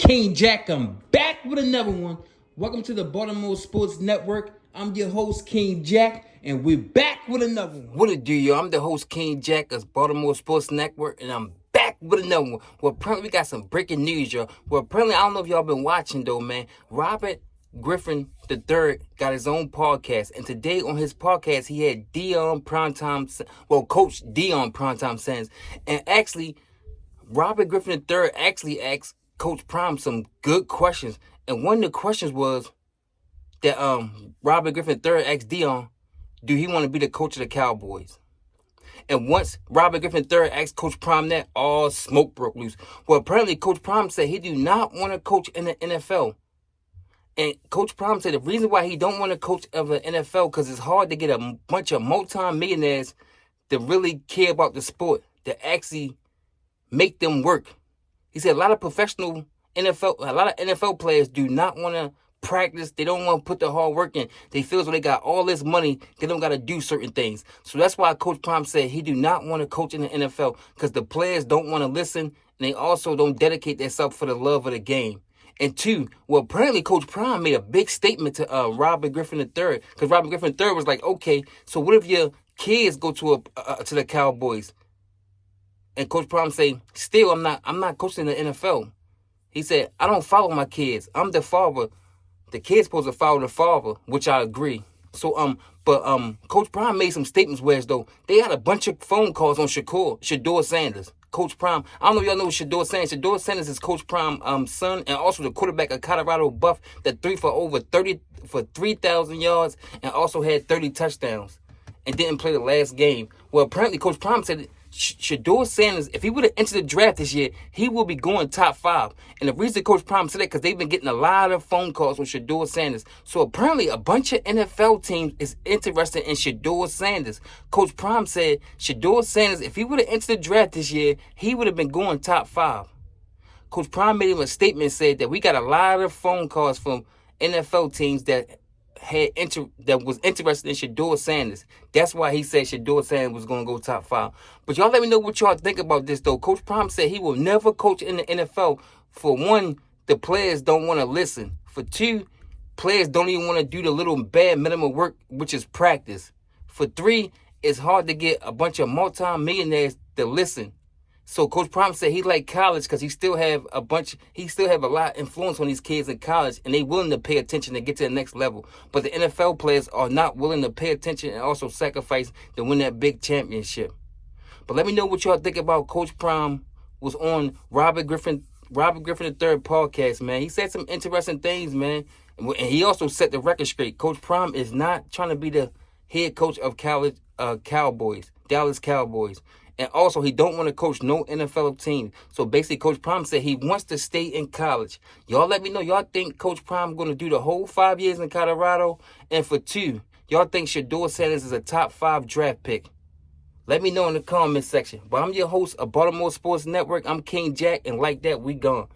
King Jack. I'm back with another one. Welcome to the Baltimore Sports Network. I'm your host, King Jack, and we're back with another one. What it do, yo? I'm the host, King Jack of Baltimore Sports Network, and I'm back with another one. Well, apparently we got some breaking news, yo. Well, apparently, I don't know if y'all been watching, though, man. Griffin III got his own podcast, and today on his podcast, he had Coach Deion Primetime Sanders, and actually, Robert Griffin III actually asked Coach Prime some good questions, and one of the questions was that Robert Griffin III asked Deion, do he want to be the coach of the Cowboys? And once Robert Griffin III asked Coach Prime that, all smoke broke loose. Well, apparently Coach Prime said he do not want to coach in the NFL. And Coach Prime said the reason why he don't want to coach of the NFL because it's hard to get a bunch of multi-millionaires to really care about the sport, to actually make them work. He said a lot of NFL players do not want to practice. They don't want to put the hard work in. They feel as though they got all this money, they don't got to do certain things. So that's why Coach Prime said he do not want to coach in the NFL because the players don't want to listen, and they also don't dedicate themselves for the love of the game. And two, well, apparently Coach Prime made a big statement to Robert Griffin III because Robert Griffin III was like, okay, so what if your kids go to the Cowboys? And Coach Prime say, still, I'm not coaching the NFL. He said, I don't follow my kids. I'm the father. The kid's supposed to follow the father, which I agree. So, Coach Prime made some statements where as though they had a bunch of phone calls on Shakur Sanders. Coach Prime, I don't know if y'all know Shakur Sanders. Shakur Sanders is Coach Prime's son and also the quarterback of Colorado Buff that threw for 3,000 yards and also had 30 touchdowns and didn't play the last game. Well, apparently Coach Prime said Shakur Sanders, if he would have entered the draft this year, he will be going top 5. And the reason Coach Prime said that because they've been getting a lot of phone calls with Shakur Sanders. So apparently a bunch of NFL teams is interested in Shakur Sanders. Coach Prime said Shakur Sanders, if he would have entered the draft this year, he would have been going top 5. Coach Prime made him a statement and said that we got a lot of phone calls from NFL teams that was interested in Shakur Sanders. That's why he said Shakur Sanders was going to go top 5. But y'all let me know what y'all think about this, though. Coach Prime said he will never coach in the NFL. For one, the players don't want to listen. For two, players don't even want to do the little bad minimum work, which is practice. For three, it's hard to get a bunch of multi-millionaires to listen. So Coach Prime said he like college because he still have a lot of influence on these kids in college, and they willing to pay attention to get to the next level. But the NFL players are not willing to pay attention and also sacrifice to win that big championship. But let me know what y'all think about Coach Prime was on Robert Griffin III podcast, man. He said some interesting things, man. And he also set the record straight. Coach Prime is not trying to be the head coach of Dallas Cowboys. And also, he don't want to coach no NFL team. So basically, Coach Prime said he wants to stay in college. Y'all let me know. Y'all think Coach Prime going to do the whole 5 years in Colorado? And for two, y'all think Shakur Sanders is a top 5 draft pick? Let me know in the comment section. But I'm your host of Baltimore Sports Network. I'm King Jack, and like that, we gone.